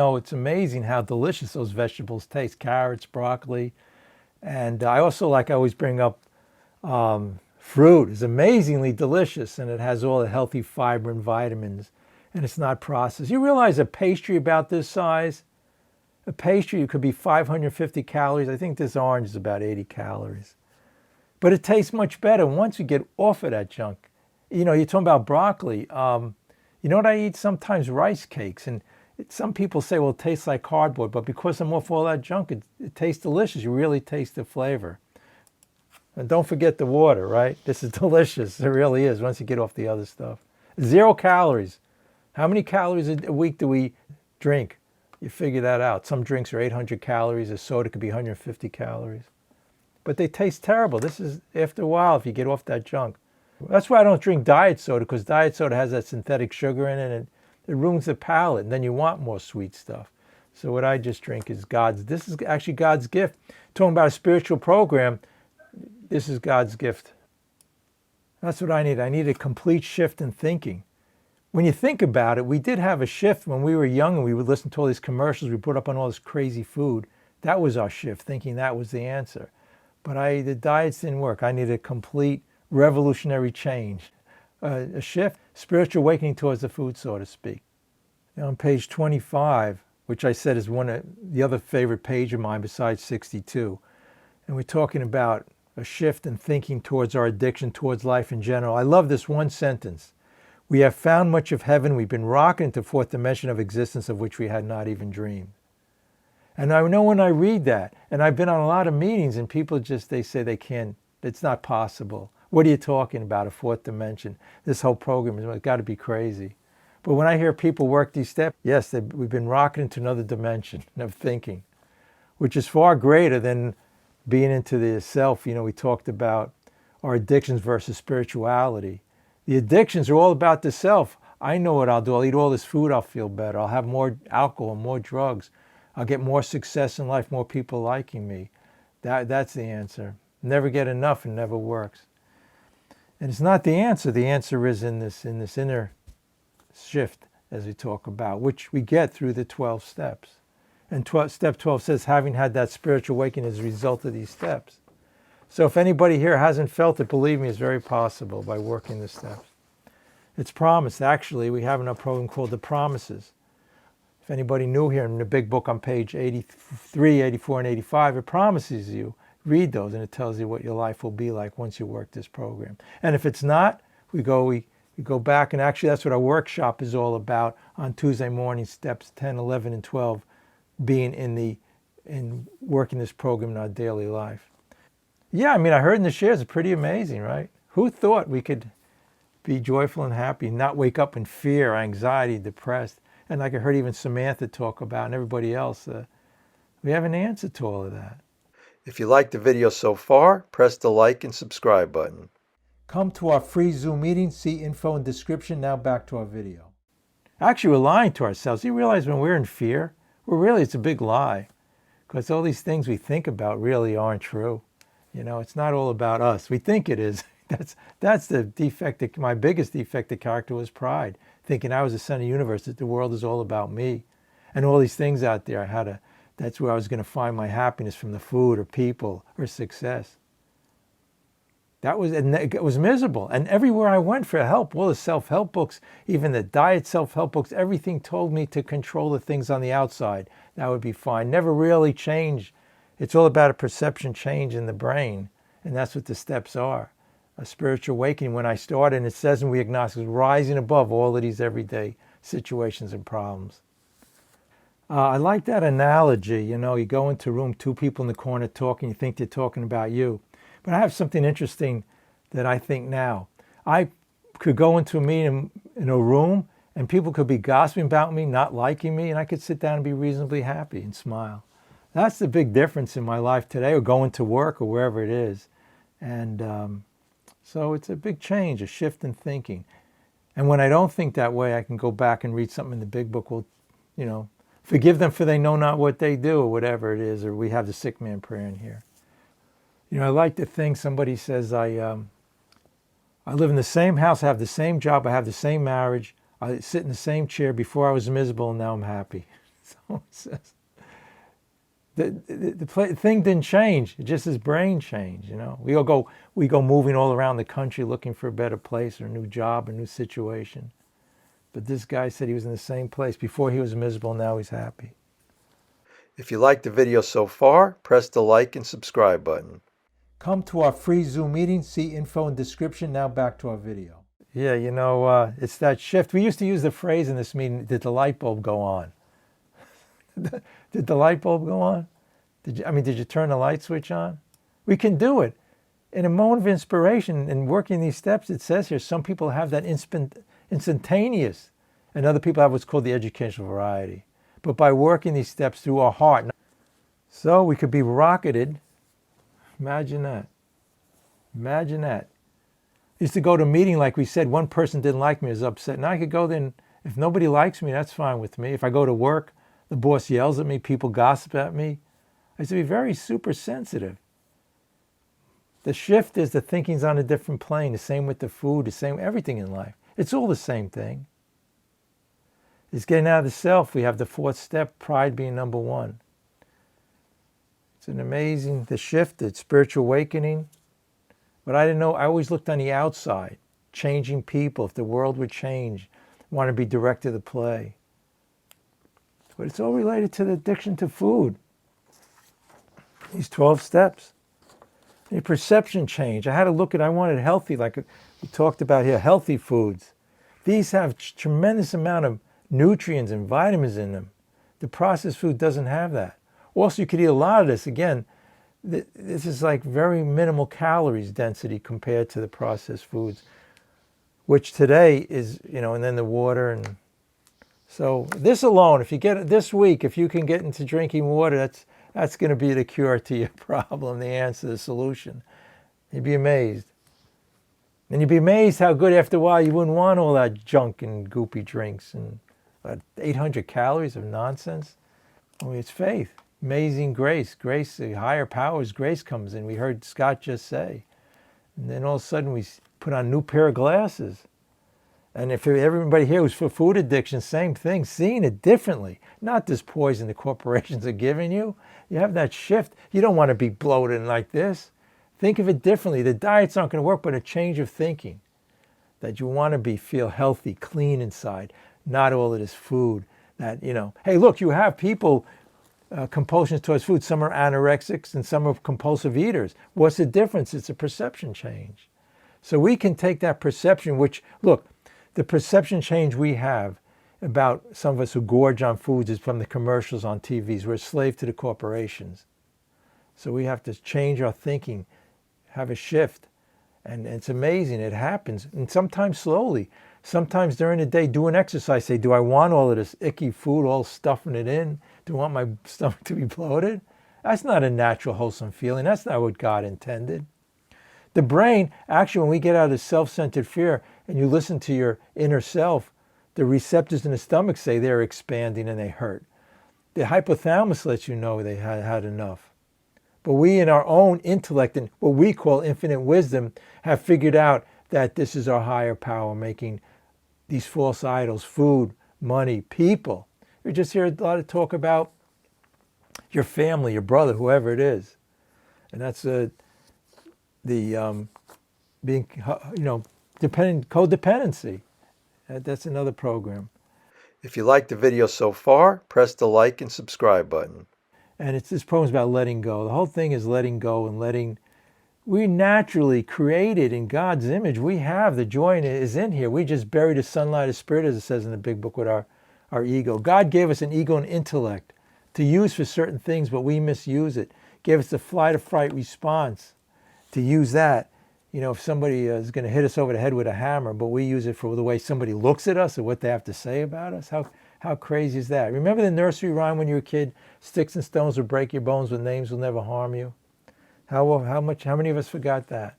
Oh, it's amazing how delicious those vegetables taste. Carrots, broccoli. And I always bring up fruit is amazingly delicious, and it has all the healthy fiber and vitamins, and it's not processed. You realize a pastry about this size, a pastry could be 550 calories. I think this orange is about 80 calories. But it tastes much better once you get off of that junk. You know, you're talking about broccoli. You know what I eat sometimes? Rice cakes. And some people say, well, it tastes like cardboard. But because I'm off all that junk, it tastes delicious. You really taste the flavor. And don't forget the water, right? This is delicious. It really is once you get off the other stuff. 0 calories. How many calories a week do we drink? You figure that out. Some drinks are 800 calories. A soda could be 150 calories. But they taste terrible. This is after a while if you get off that junk. That's why I don't drink diet soda, because diet soda has that synthetic sugar in it and it ruins the palate, and then you want more sweet stuff. So what I just drink is this is actually God's gift. Talking about a spiritual program, this is God's gift. That's what I need. I need a complete shift in thinking. When you think about it, we did have a shift when we were young and we would listen to all these commercials. We put up on all this crazy food. That was our shift, thinking that was the answer. But the diets didn't work. I needed a complete revolutionary change, a shift, spiritual awakening towards the food, so to speak. Now on page 25, which I said is one of the other favorite page of mine besides 62, and we're talking about a shift in thinking towards our addiction, towards life in general. I love this one sentence. We have found much of heaven. We've been rocketed into fourth dimension of existence of which we had not even dreamed. And I know when I read that, and I've been on a lot of meetings and people they say they can't, it's not possible. What are you talking about, a fourth dimension? This whole program has got to be crazy. But when I hear people work these steps, yes, we've been rocketed into another dimension of thinking, which is far greater than being into the self. You know, we talked about our addictions versus spirituality. The addictions are all about the self. I know what I'll do. I'll eat all this food, I'll feel better. I'll have more alcohol, more drugs. I'll get more success in life, more people liking me. That's the answer. Never get enough and never works. And it's not the answer. The answer is in this inner shift, as we talk about, which we get through the 12 steps. And step 12 says, having had that spiritual awakening as a result of these steps. So if anybody here hasn't felt it, believe me, it's very possible by working the steps. It's promised. Actually, we have in our program called The Promises. If anybody new here, in the big book on page 83, 84, and 85, it promises you. Read those, and it tells you what your life will be like once you work this program. And if it's not, we go back, and actually that's what our workshop is all about on Tuesday morning, steps 10, 11, and 12, being in working this program in our daily life. Yeah, I mean, I heard in the shares, it's pretty amazing, right? Who thought we could be joyful and happy, not wake up in fear, anxiety, depressed? And like I heard even Samantha talk about, and everybody else, we have an answer to all of that. If you liked the video so far, press the like and subscribe button. Come to our free Zoom meeting. See info in description. Now back to our video. Actually, we're lying to ourselves. You realize when we're in fear, it's a big lie. Because all these things we think about really aren't true. You know, it's not all about us. We think it is. That's the defect. My biggest defect of character was pride. Thinking I was the center of the universe, that the world is all about me. And all these things out there, that's where I was going to find my happiness, from the food or people or success. It was miserable. And everywhere I went for help, all the self-help books, even the diet self-help books, everything told me to control the things on the outside. That would be fine. Never really change. It's all about a perception change in the brain. And that's what the steps are. A spiritual awakening, when I started, and it says in We Agnostics, rising above all of these everyday situations and problems. I like that analogy. You know, you go into a room, 2 people in the corner talking, you think they're talking about you. But I have something interesting that I think now. I could go into a meeting in a room and people could be gossiping about me, not liking me, and I could sit down and be reasonably happy and smile. That's the big difference in my life today, or going to work or wherever it is. And so it's a big change, a shift in thinking. And when I don't think that way, I can go back and read something in the big book. Well, you know, forgive them for they know not what they do, or whatever it is, or we have the sick man prayer in here. You know, I like to think somebody says, I live in the same house, I have the same job, I have the same marriage, I sit in the same chair. Before I was miserable, and now I'm happy. So he says, thing didn't change. It just his brain changed, you know. We go moving all around the country looking for a better place or a new job, a new situation. But this guy said he was in the same place. Before he was miserable, now he's happy. If you liked the video so far, press the like and subscribe button. Come to our free Zoom meeting. See info in description. Now back to our video. Yeah, you know, it's that shift. We used to use the phrase in this meeting, did the light bulb go on? Did the light bulb go on? Did you turn the light switch on? We can do it. In a moment of inspiration and working these steps, it says here, some people have that instantaneous, and other people have what's called the educational variety. But by working these steps through our heart, so we could be rocketed. Imagine that. Imagine that. I used to go to a meeting, like we said, one person didn't like me, I was upset. Now I could go there, and if nobody likes me, that's fine with me. If I go to work, the boss yells at me, people gossip at me. I used to be very super sensitive. The shift is the thinking's on a different plane, the same with the food, the same everything in life. It's all the same thing. It's getting out of the self. We have the fourth step, pride being number one. It's an amazing, the shift, the spiritual awakening. But I didn't know, I always looked on the outside, changing people, if the world would change, want to be direct to the play. But it's all related to the addiction to food. These 12 steps. The perception change. I had to look at, I wanted healthy, like we talked about here, healthy foods. These have tremendous amount of nutrients and vitamins in them. The processed food doesn't have that. Also, you could eat a lot of this. Again, this is like very minimal calories density compared to the processed foods, which today is, you know, and then the water. And so this alone, if you get it this week, if you can get into drinking water, that's going to be the cure to your problem, the answer, the solution. You'd be amazed. And you'd be amazed how good after a while you wouldn't want all that junk and goopy drinks and 800 calories of nonsense. Only it's faith. Amazing grace. Grace, the higher powers, grace comes in. We heard Scott just say. And then all of a sudden we put on a new pair of glasses. And if everybody here was for food addiction, same thing, seeing it differently. Not this poison the corporations are giving you. You have that shift. You don't want to be bloated like this. Think of it differently. The diets aren't going to work, but a change of thinking. That you want to feel healthy, clean inside, not all of this food. That, you know, hey, look, you have people, compulsions towards food. Some are anorexics and some are compulsive eaters. What's the difference? It's a perception change. So we can take that perception, which, look, the perception change we have about some of us who gorge on foods is from the commercials on TVs. We're a slave to the corporations. So we have to change our thinking, have a shift. And it's amazing. It happens. And sometimes slowly. Sometimes during the day, do an exercise. Say, do I want all of this icky food, all stuffing it in? Do I want my stomach to be bloated? That's not a natural, wholesome feeling. That's not what God intended. The brain, actually, when we get out of the self-centered fear and you listen to your inner self, the receptors in the stomach say they're expanding and they hurt. The hypothalamus lets you know they had enough. But we, in our own intellect and what we call infinite wisdom, have figured out that this is our higher power making these false idols, food, money, people. You just hear a lot of talk about your family, your brother, whoever it is. And that's being, you know, codependency. That's another program. If you liked the video so far, press the like and subscribe button. And this program's about letting go. The whole thing is letting go and letting. We naturally created in God's image. We have the joy is in here. We just bury the sunlight of spirit, as it says in the big book, with our ego. God gave us an ego and intellect to use for certain things, but we misuse it. Gave us the flight or fright response to use that. You know, if somebody is going to hit us over the head with a hammer, but we use it for the way somebody looks at us or what they have to say about us. How crazy is that? Remember the nursery rhyme when you were a kid? Sticks and stones will break your bones, but names will never harm you. How many of us forgot that?